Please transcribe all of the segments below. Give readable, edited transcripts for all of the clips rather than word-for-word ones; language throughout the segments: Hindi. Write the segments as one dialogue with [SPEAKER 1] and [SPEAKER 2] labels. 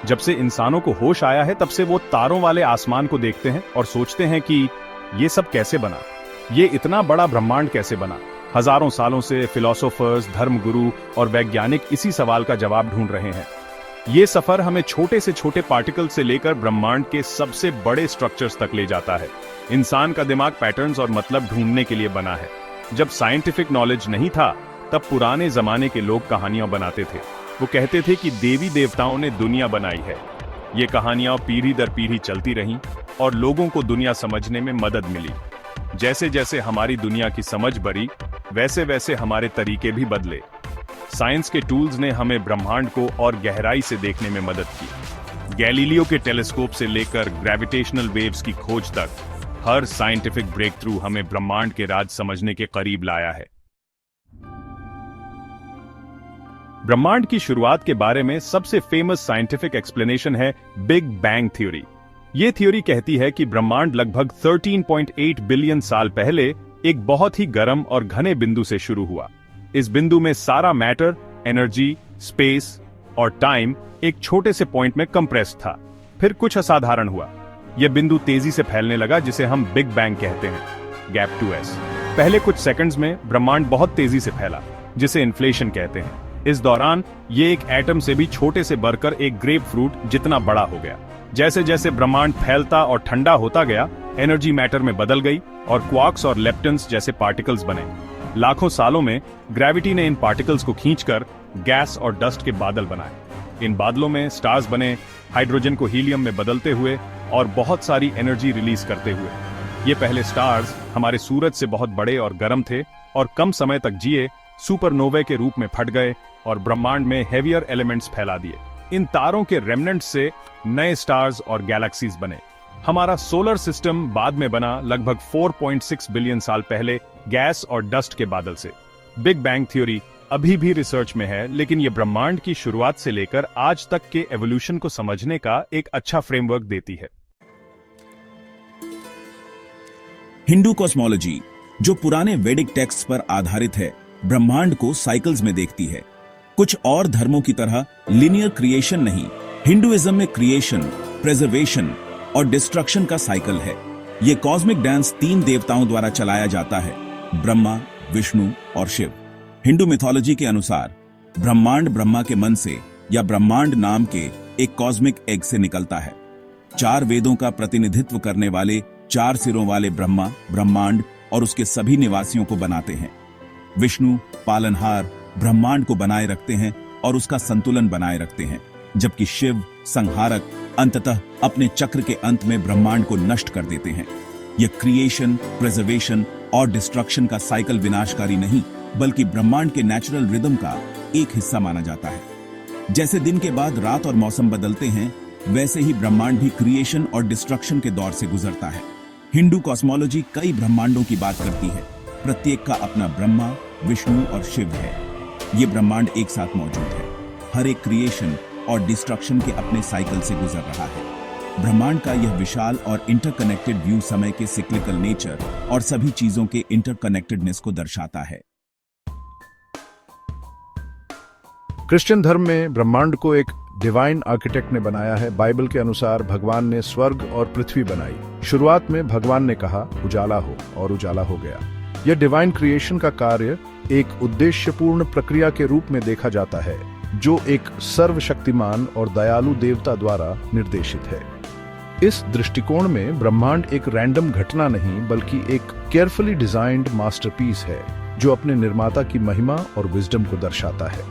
[SPEAKER 1] जब से इंसानों को होश आया है तब से वो तारों वाले आसमान को देखते हैं और सोचते हैं कि ये सब कैसे बना, ये इतना बड़ा ब्रह्मांड कैसे बना। हजारों सालों से फिलोसोफर्स, धर्मगुरु और वैज्ञानिक इसी सवाल का जवाब ढूंढ रहे हैं। ये सफर हमें छोटे से छोटे पार्टिकल से लेकर ब्रह्मांड के सबसे बड़े स्ट्रक्चर्स तक ले जाता है। इंसान का दिमाग पैटर्न्स और मतलब ढूंढने के लिए बना है। जब साइंटिफिक नॉलेज नहीं था तब पुराने जमाने के लोग कहानियां बनाते थे। वो कहते थे कि देवी देवताओं ने दुनिया बनाई है। ये कहानियां पीढ़ी दर पीढ़ी चलती रहीं और लोगों को दुनिया समझने में मदद मिली। जैसे जैसे हमारी दुनिया की समझ बढ़ी वैसे वैसे हमारे तरीके भी बदले। साइंस के टूल्स ने हमें ब्रह्मांड को और गहराई से देखने में मदद की। गैलीलियो के टेलीस्कोप से लेकर ग्रेविटेशनल वेव्स की खोज तक हर साइंटिफिक ब्रेक थ्रू हमें ब्रह्मांड के राज समझने के करीब लाया है। ब्रह्मांड की शुरुआत के बारे में सबसे फेमस साइंटिफिक एक्सप्लेनेशन है बिग बैंग थ्योरी। यह थ्योरी कहती है कि ब्रह्मांड लगभग 13.8 बिलियन साल पहले एक बहुत ही गर्म और घने बिंदु से शुरू हुआ। इस बिंदु में सारा मैटर, एनर्जी, स्पेस और टाइम एक छोटे से पॉइंट में कंप्रेस था। फिर कुछ असाधारण हुआ। यह बिंदु तेजी से फैलने लगा जिसे हम बिग बैंग कहते हैं, गैप 2s। पहले कुछ सेकंड्स में ब्रह्मांड बहुत तेजी से फैला, जिसे इन्फ्लेशन कहते हैं। इस दौरान ये एक एटम से भी छोटे से बढ़कर एक ग्रेप फ्रूट जितना बड़ा हो गया। जैसे जैसे ब्रह्मांड फैलता और ठंडा होता गया, एनर्जी मैटर में बदल गई और क्वार्क्स और लेप्टन्स जैसे पार्टिकल्स बने। लाखों सालों में ग्रेविटी ने इन पार्टिकल्स को खींचकर गैस और डस्ट के बादल बनाए। इन बादलों में स्टार्स बने, हाइड्रोजन को हीलियम में बदलते हुए और बहुत सारी एनर्जी रिलीज करते हुए। ये पहले स्टार्स हमारे सूरज से बहुत बड़े और गर्म थे और कम समय तक जिए, सुपरनोवे के रूप में फट गए और ब्रह्मांड में हेवियर एलिमेंट्स फैला दिए। इन तारों के रेमनेंट्स से नए स्टार्स और गैलेक्सीज बने। हमारा सोलर सिस्टम बाद में बना लगभग 4.6 बिलियन साल पहले गैस और डस्ट के बादल से। बिग बैंग थ्योरी अभी भी रिसर्च में है, लेकिन यह ब्रह्मांड की शुरुआत से लेकर आज तक के एवोल्यूशन को समझने का एक अच्छा फ्रेमवर्क देती है।
[SPEAKER 2] हिंदू कॉस्मोलॉजी, जो पुराने वैदिक टेक्स्ट पर आधारित है, ब्रह्मांड को साइकिल्स में देखती है। कुछ और धर्मों की तरह लिनियर क्रिएशन नहीं, हिंदुइज्म में क्रिएशन, प्रेजर्वेशन और डिस्ट्रक्शन का साइकिल है। ये कॉस्मिक डांस 3 देवताओं द्वारा चलाया जाता है, ब्रह्मा, विष्णु और शिव। हिंदू मिथोलॉजी के अनुसार ब्रह्मांड ब्रह्मा के मन से या ब्रह्मांड नाम के एक कॉस्मिक एग से निकलता है। 4 वेदों का प्रतिनिधित्व करने वाले 4 सिरों वाले ब्रह्मा ब्रह्मांड और उसके सभी निवासियों को बनाते हैं। विष्णु पालनहार ब्रह्मांड को बनाए रखते हैं और उसका संतुलन बनाए रखते हैं, जबकि शिव संहारक अंततः अपने चक्र के अंत में ब्रह्मांड को नष्ट कर देते हैं। यह क्रिएशन, प्रिजर्वेशन और डिस्ट्रक्शन का साइकिल विनाशकारी नहीं, बल्कि ब्रह्मांड के नेचुरल रिदम का एक हिस्सा माना जाता है। जैसे दिन के बाद रात और मौसम बदलते हैं, वैसे ही ब्रह्मांड भी क्रिएशन और डिस्ट्रक्शन के दौर से गुजरता है। हिंदू कॉस्मोलॉजी कई ब्रह्मांडों की बात करती है। प्रत्येक का अपना ब्रह्मा, विष्णु और शिव है। ये ब्रह्मांड एक साथ मौजूद है। हर एक क्रिएशन और डिस्ट्रक्शन के अपने साइकिल से गुजर रहा है। ब्रह्मांड का यह विशाल और इंटरकनेक्टेड व्यू समय के सिक्लिकल नेचर और सभी चीजों के इंटरकनेक्टेडनेस को दर्शाता है।
[SPEAKER 3] क्रिश्चियन धर्म में ब्रह्मांड को एक डिवाइन आर्किटेक्ट ने बनाया है। बाइबल के अनुसार भगवान ने स्वर्ग और पृथ्वी बनाई। शुरुआत में भगवान ने कहा उजाला हो और उजाला हो गया। यह डिवाइन क्रिएशन का कार्य एक उद्देश्यपूर्ण प्रक्रिया के रूप में देखा जाता है, जो एक सर्वशक्तिमान और दयालु देवता द्वारा निर्देशित है। इस दृष्टिकोण में ब्रह्मांड एक रैंडम घटना नहीं, बल्कि एक केयरफुली डिजाइन्ड मास्टरपीस है, जो अपने निर्माता की महिमा और विजडम को दर्शाता है।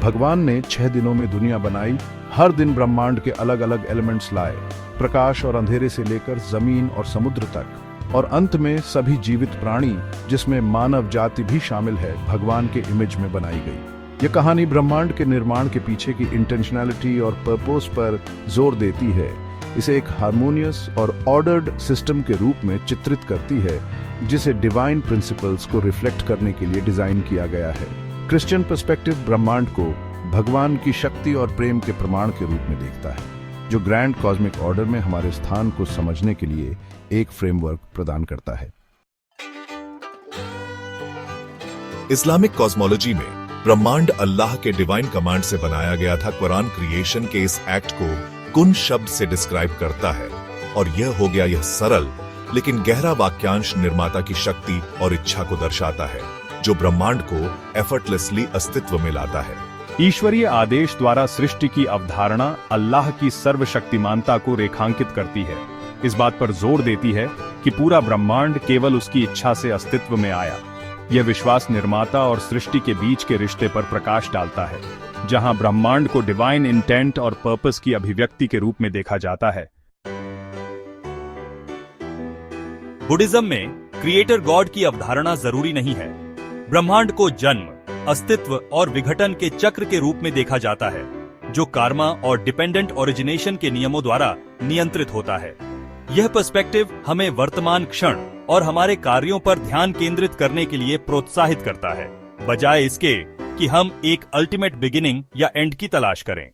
[SPEAKER 3] भगवान ने 6 दिनों में दुनिया बनाई। हर दिन ब्रह्मांड के अलग अलग एलिमेंट्स लाए, प्रकाश और अंधेरे से लेकर जमीन और समुद्र तक, और अंत में सभी जीवित प्राणी, जिसमें मानव जाति भी शामिल है, भगवान के इमेज में बनाई गई। यह कहानी ब्रह्मांड के निर्माण के पीछे की इंटेंशनैलिटी और पर्पस पर जोर देती है। इसे एक हार्मोनियस और ऑर्डर्ड सिस्टम के रूप में चित्रित करती है, जिसे डिवाइन प्रिंसिपल्स को रिफ्लेक्ट करने के लिए डिजाइन किया गया है। क्रिश्चियन पर्सपेक्टिव ब्रह्मांड को भगवान की शक्ति और प्रेम के प्रमाण के रूप में देखता है, जो ग्रैंड कॉस्मिक ऑर्डर में हमारे स्थान को समझने के लिए एक फ्रेमवर्क प्रदान करता है।
[SPEAKER 4] इस्लामिक कॉस्मोलॉजी में ब्रह्मांड अल्लाह के डिवाइन कमांड से बनाया गया था। कुरान क्रिएशन के इस एक्ट को कुन शब्द से डिस्क्राइब करता है और यह हो गया यह सरल लेकिन गहरा वाक्यांश निर्माता की शक्ति और इच्छा को दर्शाता है, जो ब्रह्मांड को एफर्टलेसली अस्तित्व में लाता है।
[SPEAKER 1] ईश्वरीय आदेश द्वारा सृष्टि की अवधारणा अल्लाह की सर्वशक्तिमानता को रेखांकित करती है, इस बात पर जोर देती है कि पूरा ब्रह्मांड केवल उसकी इच्छा से अस्तित्व में आया। यह विश्वास निर्माता और सृष्टि के बीच के रिश्ते पर प्रकाश डालता है, जहां ब्रह्मांड को डिवाइन इंटेंट और पर्पस की अभिव्यक्ति के रूप में देखा जाता है।
[SPEAKER 5] बुद्धिज्म में क्रिएटर गॉड की अवधारणा जरूरी नहीं है। ब्रह्मांड को जन्म, अस्तित्व और विघटन के चक्र के रूप में देखा जाता है, जो कार्मा और डिपेंडेंट ओरिजिनेशन के नियमों द्वारा नियंत्रित होता है। यह पर्सपेक्टिव हमें वर्तमान क्षण और हमारे कार्यों पर ध्यान केंद्रित करने के लिए प्रोत्साहित करता है, बजाय इसके कि हम एक अल्टीमेट बिगिनिंग या एंड की तलाश करें।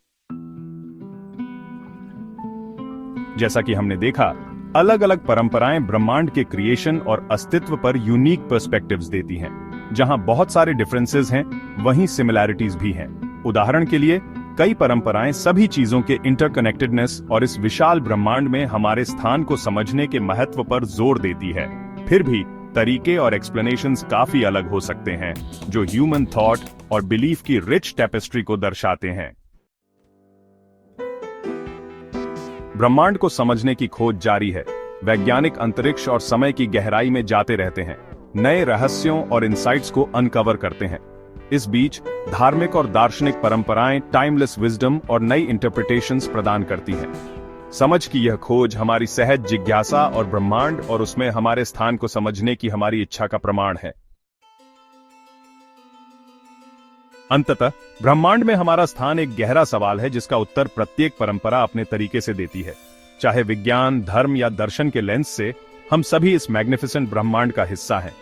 [SPEAKER 1] जैसा कि हमने देखा, अलग अलग परंपराएं ब्रह्मांड के क्रिएशन और अस्तित्व पर यूनिक पर्सपेक्टिव्स देती हैं। जहां बहुत सारे डिफरेंसेस हैं, वहीं सिमिलैरिटीज भी हैं। उदाहरण के लिए, कई परंपराएं सभी चीजों के इंटरकनेक्टेडनेस और इस विशाल ब्रह्मांड में हमारे स्थान को समझने के महत्व पर जोर देती है। फिर भी तरीके और एक्सप्लेनेशंस काफी अलग हो सकते हैं, जो ह्यूमन थॉट और बिलीफ की रिच टेपेस्ट्री को दर्शाते हैं। ब्रह्मांड को समझने की खोज जारी है। वैज्ञानिक अंतरिक्ष और समय की गहराई में जाते रहते हैं, नए रहस्यों और इनसाइट्स को अनकवर करते हैं। इस बीच धार्मिक और दार्शनिक परंपराएं टाइमलेस विजडम और नई इंटरप्रिटेशंस प्रदान करती हैं। समझ की यह खोज हमारी सहज जिज्ञासा और ब्रह्मांड और उसमें हमारे स्थान को समझने की हमारी इच्छा का प्रमाण है। अंततः ब्रह्मांड में हमारा स्थान एक गहरा सवाल है, जिसका उत्तर प्रत्येक परंपरा अपने तरीके से देती है। चाहे विज्ञान, धर्म या दर्शन के लेंस से, हम सभी इस मैग्निफिसेंट ब्रह्मांड का हिस्सा हैं।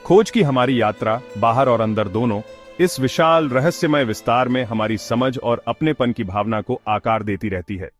[SPEAKER 1] खोज की हमारी यात्रा, बाहर और अंदर दोनों, इस विशाल रहस्यमय विस्तार में हमारी समझ और अपनेपन की भावना को आकार देती रहती है।